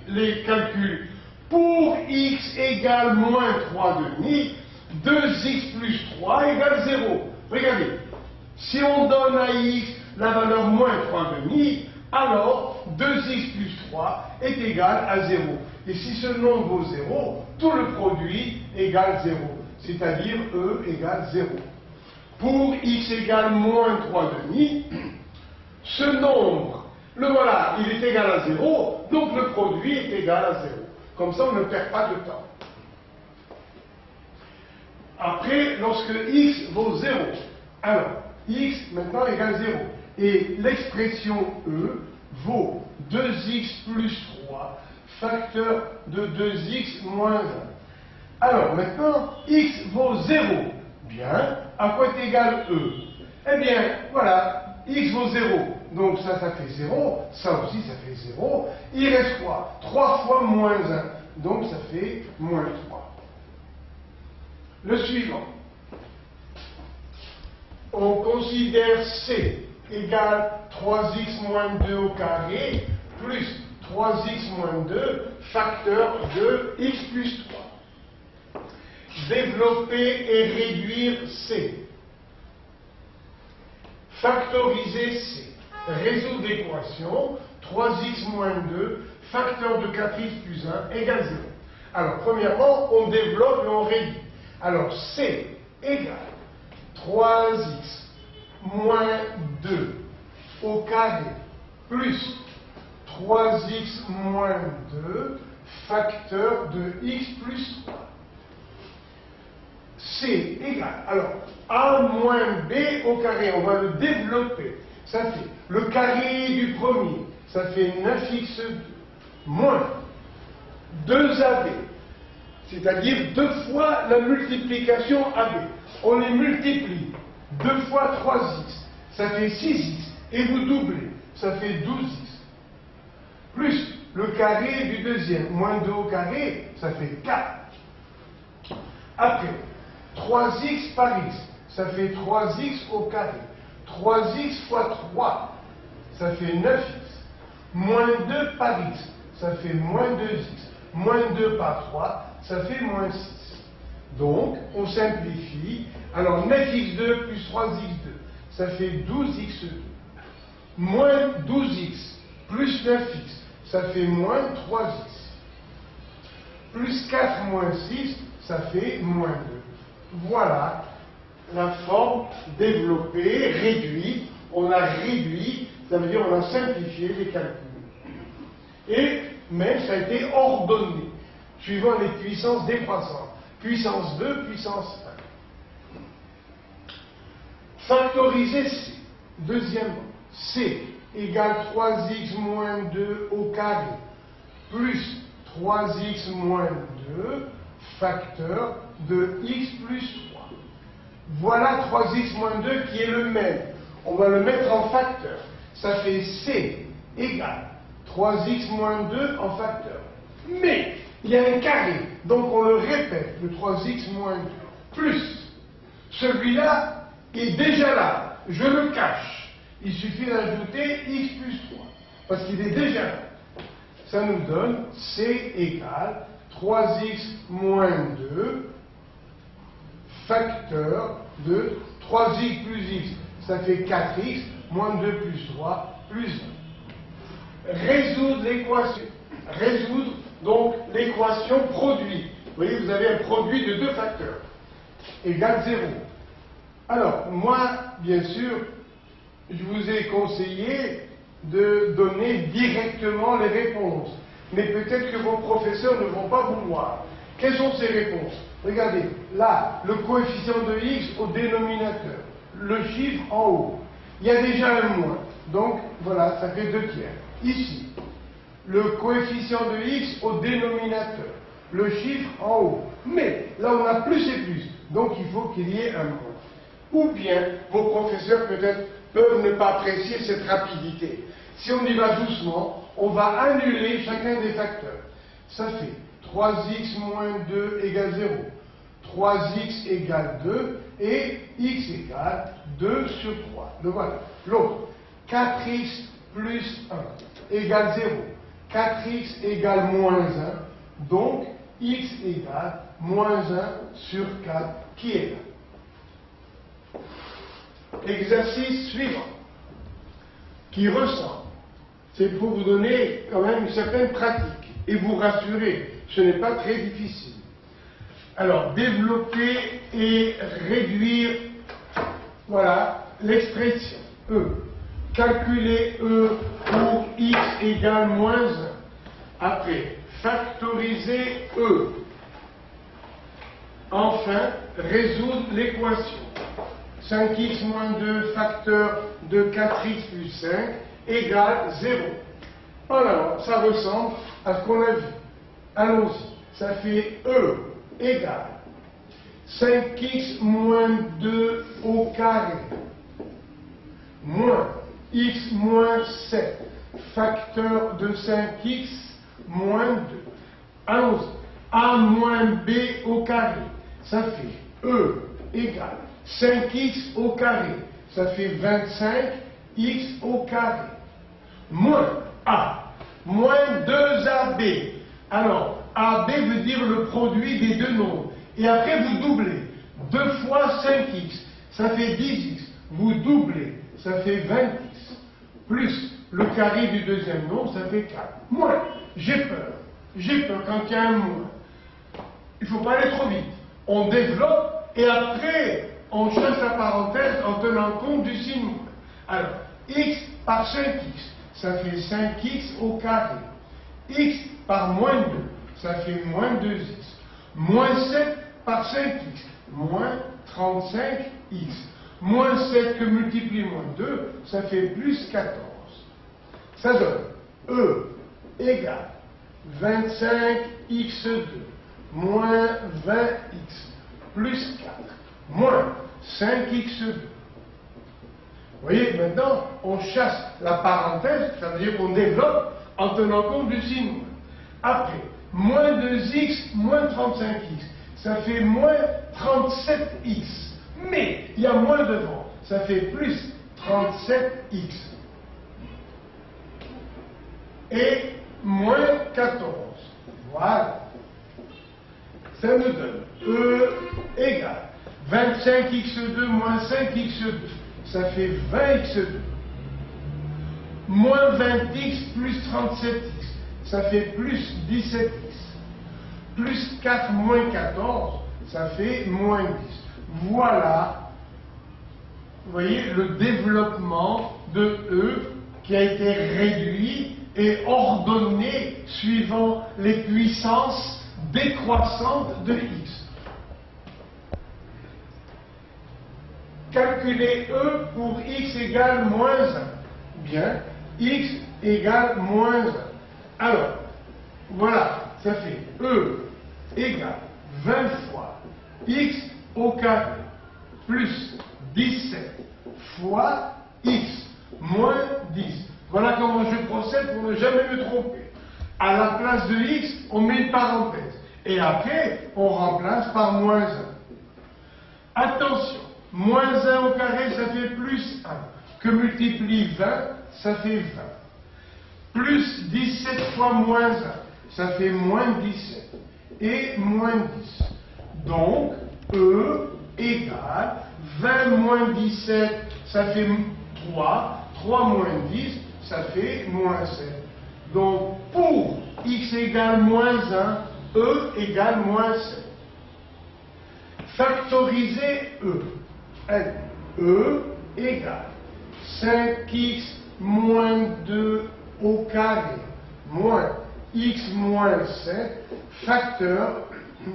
les calculs. Pour x égale moins 3,5, 2x plus 3 égale 0. Regardez, si on donne à x la valeur moins 3,5, alors 2x plus 3 est égal à 0. Et si ce nombre vaut 0, tout le produit égale 0, c'est-à-dire E égale 0. Pour x égale moins 3,5, ce nombre, le voilà, il est égal à 0, donc le produit est égal à 0. Comme ça, on ne perd pas de temps. Après, lorsque x vaut 0, alors x maintenant égale 0. Et l'expression E vaut 2x plus 3 facteur de 2x moins 1. Alors maintenant, x vaut 0. Bien, à quoi est égal E? Eh bien, voilà, x vaut 0. Donc ça fait 0, ça aussi ça fait 0. Il reste quoi? 3 fois moins 1. Donc ça fait moins 3. Le suivant. On considère C égale 3x moins 2 au carré plus 3x moins 2 facteur de x plus 3. Développer et réduire C. Factoriser C. Résoudre l'équation 3x moins 2 facteur de 4x plus 1 égale 0. Alors, premièrement, on développe et on réduit. Alors, C égale 3x moins 2 au carré plus 3x moins 2 facteur de x plus 3. C égale, alors, A moins B au carré, on va le développer. Ça fait le carré du premier, ça fait 9x2 moins 2AB, c'est-à-dire 2 fois la multiplication AB. On les multiplie, 2 fois 3x, ça fait 6x, et vous doublez, ça fait 12x. Plus le carré du deuxième, moins 2 au carré, ça fait 4. Après, 3x par x, ça fait 3x au carré. 3x fois 3, ça fait 9x. Moins 2 par x, ça fait moins 2x. Moins 2 par 3, ça fait moins 6. Donc, on simplifie. Alors, 9x2 plus 3x2, ça fait 12x2. Moins 12x plus 9x, ça fait moins 3x. Plus 4 moins 6, ça fait moins 2. Voilà la forme développée, réduite. On a réduit, ça veut dire on a simplifié les calculs. Et même ça a été ordonné, suivant les puissances décroissantes. Puissance 2, puissance Factoriser C. Deuxièmement, C égale 3x moins 2 au carré plus 3x moins 2 facteur de x plus 3. Voilà 3x moins 2 qui est le même. On va le mettre en facteur. Ça fait C égale 3x moins 2 en facteur. Mais il y a un carré, donc on le répète, le 3x moins 2. Plus, celui-là est déjà là, je le cache. Il suffit d'ajouter x plus 3, parce qu'il est déjà là. Ça nous donne C égale 3x moins 2 facteur de 3x plus x. Ça fait 4x moins 2 plus 3 plus 1. Résoudre l'équation. Résoudre donc l'équation produit. Vous voyez, vous avez un produit de deux facteurs égale 0. Alors, moi, bien sûr, je vous ai conseillé de donner directement les réponses. Mais peut-être que vos professeurs ne vont pas vous voir. Quelles sont ces réponses? Regardez, là, le coefficient de x au dénominateur, le chiffre en haut. Il y a déjà un moins. Donc, voilà, ça fait 2 tiers. Ici, le coefficient de x au dénominateur, le chiffre en haut. Mais, là, on a plus et plus. Donc, il faut qu'il y ait un moins. Ou bien, vos professeurs peut-être peuvent ne pas apprécier cette rapidité. Si on y va doucement, on va annuler chacun des facteurs. Ça fait 3x moins 2 égale 0, 3x égale 2 et x égale 2 sur 3. Donc voilà. L'autre, 4x plus 1 égale 0, 4x égale moins 1, donc x égale moins 1 sur 4 qui est là. Exercice suivant, qui ressemble. C'est pour vous donner quand même une certaine pratique et vous rassurer, ce n'est pas très difficile. Alors, développer et réduire, voilà, l'expression E. Calculer E pour x égale moins 1. Après, factoriser E. Enfin, résoudre l'équation. 5x moins 2 facteur de 4x plus 5 égale 0. Voilà, ça ressemble à ce qu'on a vu. Allons-y. Ça fait E égale 5x moins 2 au carré moins x moins 7 facteur de 5x moins 2. Allons-y. A moins B au carré. Ça fait E égale 5x au carré, ça fait 25x au carré, moins A, moins 2AB. Alors, AB veut dire le produit des deux nombres. Et après, vous doublez. 2 fois 5x, ça fait 10x. Vous doublez, ça fait 20x. Plus le carré du deuxième nombre, ça fait 4. Moins, j'ai peur. J'ai peur quand il y a un moins. Il ne faut pas aller trop vite. On développe et après, on chasse la parenthèse en tenant compte du signe moins. Alors, x par 5x, ça fait 5x au carré. X par moins 2, ça fait moins 2x. Moins 7 par 5x, moins 35x. Moins 7 que multiplie moins 2, ça fait plus 14. Ça donne E égale 25x2 moins 20x plus 4 moins 5x2. Vous voyez, maintenant, on chasse la parenthèse, ça veut dire qu'on développe en tenant compte du signe moins. Après, moins 2x moins 35x, ça fait moins 37x. Mais il y a moins devant, ça fait plus 37x. Et moins 14. Voilà. Ça nous donne E égale 25x2 moins 5x2. Ça fait 20x2. Moins 20x plus 37x. Ça fait plus 17x. Plus 4 moins 14, ça fait moins 10. Voilà, vous voyez, le développement de E qui a été réduit et ordonné suivant les puissances décroissantes de x. calculer E pour x égale moins 1. Bien, x égale moins 1. Alors, voilà, ça fait E égale 20 fois x au carré plus 17 fois x moins 10. Voilà comment je procède pour ne jamais me tromper. À la place de x, on met une parenthèse. Et après, on remplace par moins 1. Attention, moins 1 au carré, ça fait plus 1. Que multiplie 20, ça fait 20. Plus 17 fois moins 1, ça fait moins 17. Et moins 10. Donc, E égale 20 moins 17, ça fait 3. 3 moins 10, ça fait moins 7. Donc, pour x égale moins 1, E égale moins 7. Factoriser E. E égale 5x moins 2 au carré moins x moins 7, facteur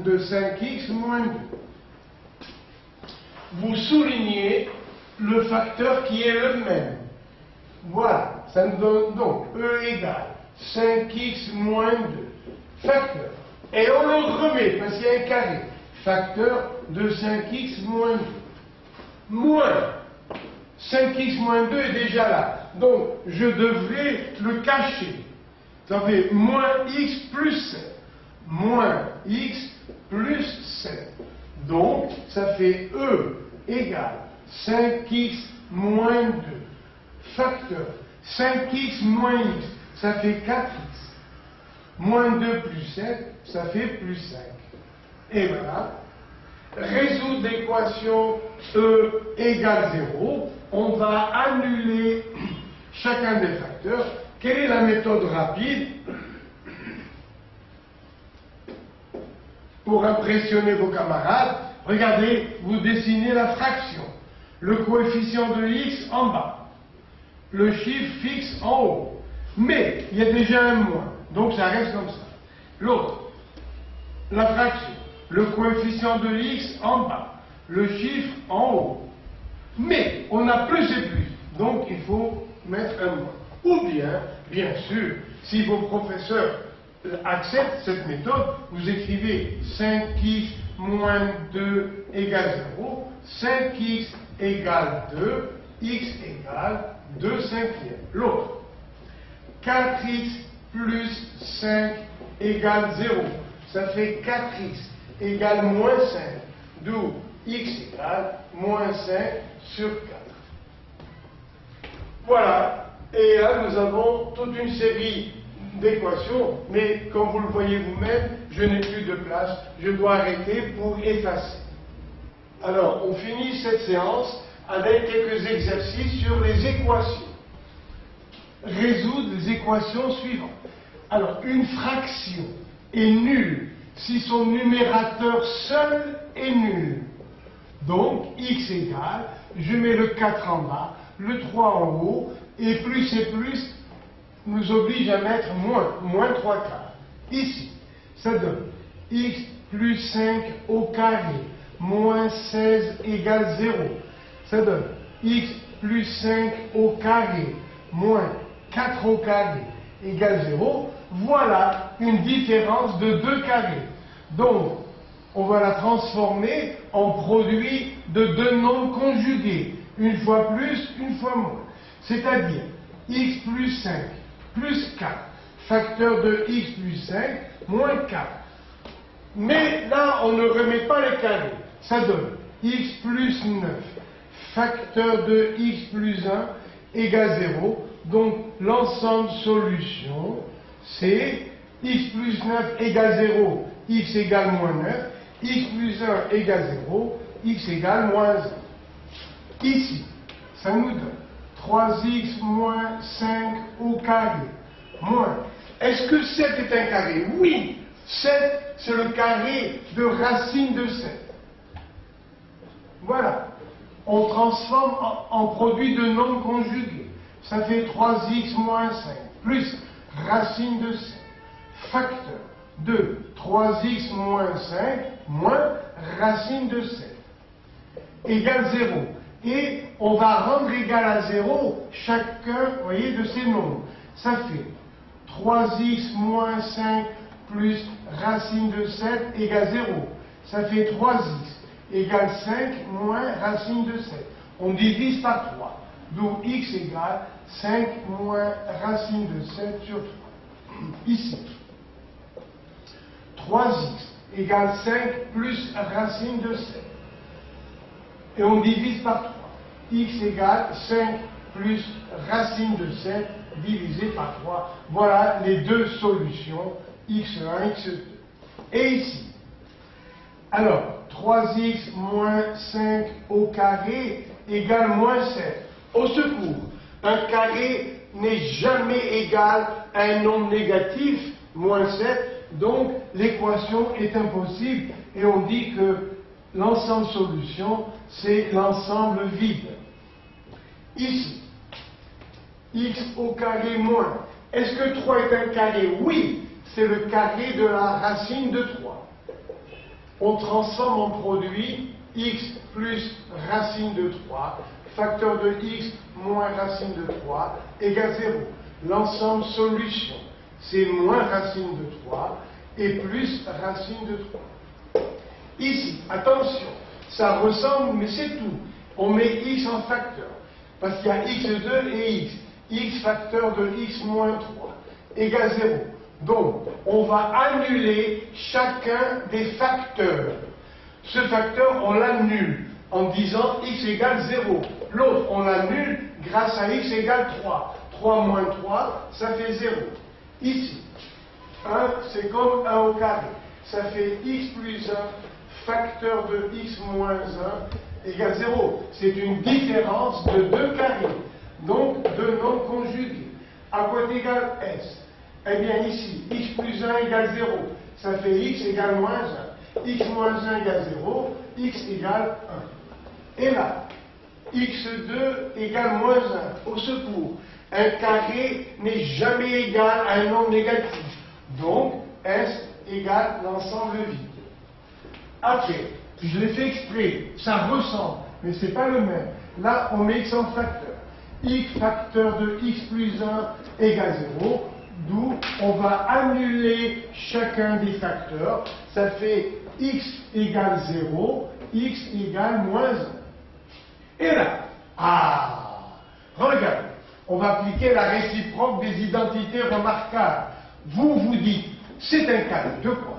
de 5x moins 2. Vous soulignez le facteur qui est le même. Voilà, ça nous donne donc E égale 5x moins 2, facteur. Et on le remet parce qu'il y a un carré, facteur de 5x moins 2. Moins 5x moins 2 est déjà là, donc je devrais le cacher. Ça fait moins x plus 7. Moins x plus 7. Donc, ça fait E égale 5x moins 2. Facteur. 5x moins x, ça fait 4x. Moins 2 plus 7, ça fait plus 5. Et voilà. Résoudre l'équation E égale 0. On va annuler chacun des facteurs. Quelle est la méthode rapide pour impressionner vos camarades? Regardez, vous dessinez la fraction. Le coefficient de x en bas. Le chiffre fixe en haut. Mais il y a déjà un moins. Donc ça reste comme ça. L'autre, la fraction. Le coefficient de x en bas. Le chiffre en haut. Mais on a plus et plus. Donc il faut mettre un moins. Ou bien sûr, si vos professeurs acceptent cette méthode, vous écrivez 5x moins 2 égale 0, 5x égale 2, x égale 2 cinquièmes. L'autre, 4x plus 5 égale 0, ça fait 4x égale moins 5, d'où x égale moins 5 sur 4. Voilà. Et là, nous avons toute une série d'équations, mais comme vous le voyez vous-même, je n'ai plus de place, je dois arrêter pour effacer. Alors, on finit cette séance avec quelques exercices sur les équations. Résoudre les équations suivantes. Alors, une fraction est nulle si son numérateur seul est nul. Donc, x égale, je mets le 4 en bas, le 3 en haut, et plus nous oblige à mettre moins 3 quarts. Ici, ça donne x plus 5 au carré, moins 16 égale 0. Ça donne x plus 5 au carré, moins 4 au carré, égale 0. Voilà une différence de 2 carrés. Donc, on va la transformer en produit de deux nombres conjugués. Une fois plus, une fois moins. C'est-à-dire, x plus 5 plus 4, facteur de x plus 5, moins 4. Mais là, on ne remet pas les carrés. Ça donne x plus 9, facteur de x plus 1, égale 0. Donc, l'ensemble solution, c'est x plus 9 égale 0, x égale moins 9, x plus 1 égale 0, x égale moins 1. Ici, ça nous donne 3x moins 5 au carré, moins. Est-ce que 7 est un carré? Oui, 7, c'est le carré de racine de 7. Voilà. On transforme en produit de nombres conjugués. Ça fait 3x moins 5, plus racine de 7, facteur de 3x moins 5, moins racine de 7, égale 0. Et on va rendre égal à 0 chacun, vous voyez, de ces nombres. Ça fait 3x moins 5 plus racine de 7 égale 0. Ça fait 3x égale 5 moins racine de 7. On divise par 3. D'où x égale 5 moins racine de 7 sur 3. Ici, 3x égale 5 plus racine de 7. Et on divise par 3. X égale 5 plus racine de 7 divisé par 3. Voilà les deux solutions, x1, x2. Et ici, alors, 3x moins 5 au carré égale moins 7. Au secours, un carré n'est jamais égal à un nombre négatif, moins 7, donc l'équation est impossible et on dit que l'ensemble solution, c'est l'ensemble vide. Ici, x au carré moins. Est-ce que 3 est un carré? Oui, c'est le carré de la racine de 3. On transforme en produit x plus racine de 3, facteur de x moins racine de 3 égale 0. L'ensemble solution, c'est moins racine de 3 et plus racine de 3. Ici, attention, ça ressemble, mais c'est tout. On met x en facteur, parce qu'il y a x2 et x. X facteur de x moins 3 égale 0. Donc, on va annuler chacun des facteurs. Ce facteur, on l'annule en disant x égale 0. L'autre, on l'annule grâce à x égale 3. 3 moins 3, ça fait 0. Ici, 1, c'est comme 1 au carré. Ça fait x plus 1, facteur de x moins 1 égale 0. C'est une différence de 2 carrés. Donc, deux nombres conjugués. À quoi est égal s? Eh bien, ici, x plus 1 égale 0. Ça fait x égale moins 1. X moins 1 égale 0. X égale 1. Et là, x2 égale moins 1. Au secours. Un carré n'est jamais égal à un nombre négatif. Donc, S égale l'ensemble vide. Après, je l'ai fait exprès, ça ressemble, mais ce n'est pas le même. Là, on met x en facteur. X facteur de x plus 1 égale 0, d'où on va annuler chacun des facteurs. Ça fait x égale 0, x égale moins 1. Et là, regardez, on va appliquer la réciproque des identités remarquables. Vous vous dites, c'est un carré de quoi?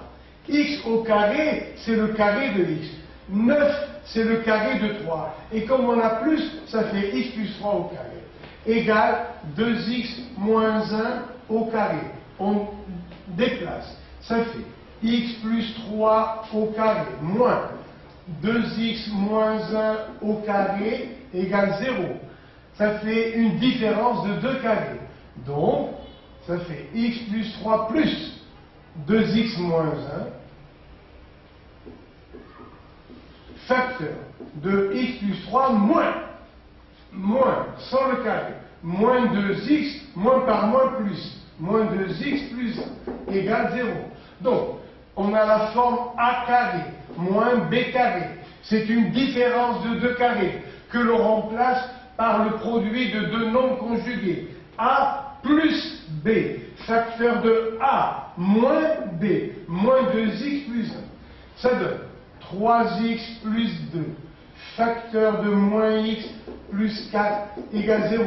X au carré, c'est le carré de x. 9, c'est le carré de 3. Et comme on a plus, ça fait x plus 3 au carré. Égale 2x moins 1 au carré. On déplace. Ça fait x plus 3 au carré moins 2x moins 1 au carré égale 0. Ça fait une différence de 2 carrés. Donc, ça fait x plus 3 plus 2x moins 1 facteur de x plus 3 moins, sans le carré, moins 2x, moins par moins plus, moins 2x plus 1 égale 0. Donc, on a la forme a carré moins b carré. C'est une différence de 2 carrés que l'on remplace par le produit de deux nombres conjugués. A plus b, facteur de a moins b, moins 2x plus 1. Ça donne 3x plus 2, facteur de moins x plus 4 égale 0.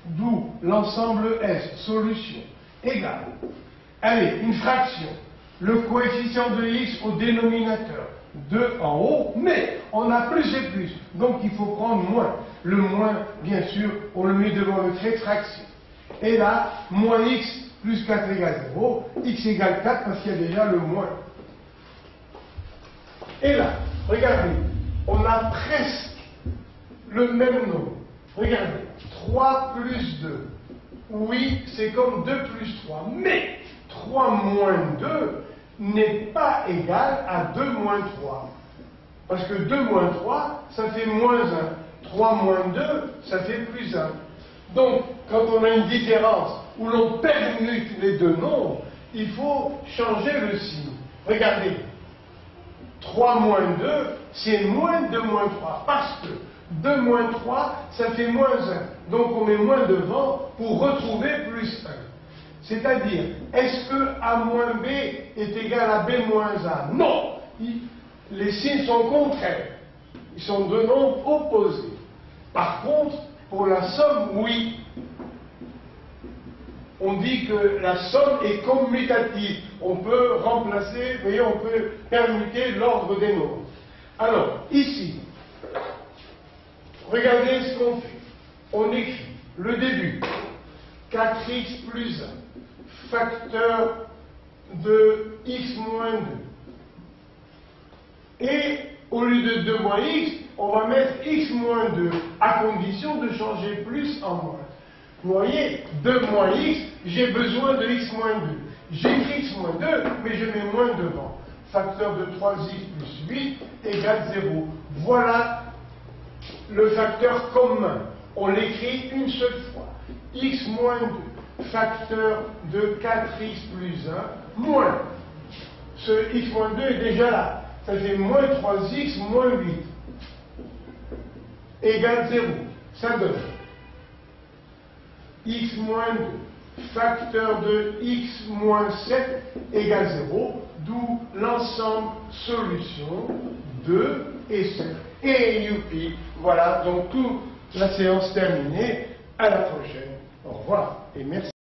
D'où l'ensemble S, solution, égale. Allez, une fraction. Le coefficient de x au dénominateur, 2 en haut, mais on a plus et plus. Donc il faut prendre moins. Le moins, bien sûr, on le met devant le trait de fraction. Et là, moins x plus 4 égale 0, x égale 4 parce qu'il y a déjà le moins. Et là, regardez, on a presque le même nombre. Regardez, 3 plus 2. Oui, c'est comme 2 plus 3. Mais 3 moins 2 n'est pas égal à 2 moins 3. Parce que 2 moins 3, ça fait moins 1. 3 moins 2, ça fait plus 1. Donc, quand on a une différence où l'on permute les deux nombres, il faut changer le signe. Regardez, 3 moins 2, c'est moins 2 moins 3. Parce que 2 moins 3, ça fait moins 1. Donc on met moins devant pour retrouver plus 1. C'est-à-dire, est-ce que A moins B est égal à B moins A? Non! Les signes sont contraires. Ils sont de nombres opposés. Par contre, pour la somme, oui. On dit que la somme est commutative. On peut remplacer, vous voyez, on peut permuter l'ordre des nombres. Alors, ici, regardez ce qu'on fait. On écrit le début. 4x plus 1, facteur de x moins 2. Et au lieu de 2 moins x, on va mettre x moins 2, à condition de changer plus en moins. Vous voyez, 2 moins x, j'ai besoin de x moins 2. J'écris x moins 2, mais je mets moins devant. Facteur de 3x plus 8 égale 0. Voilà le facteur commun. On l'écrit une seule fois. X moins 2, facteur de 4x plus 1, moins. Ce x moins 2 est déjà là. Ça fait moins 3x moins 8 égale 0. Ça donne x moins 2, facteur de x moins 7 égale 0, d'où l'ensemble solution 2 et 7. Et youpi, voilà, donc toute la séance terminée. À la prochaine. Au revoir et merci.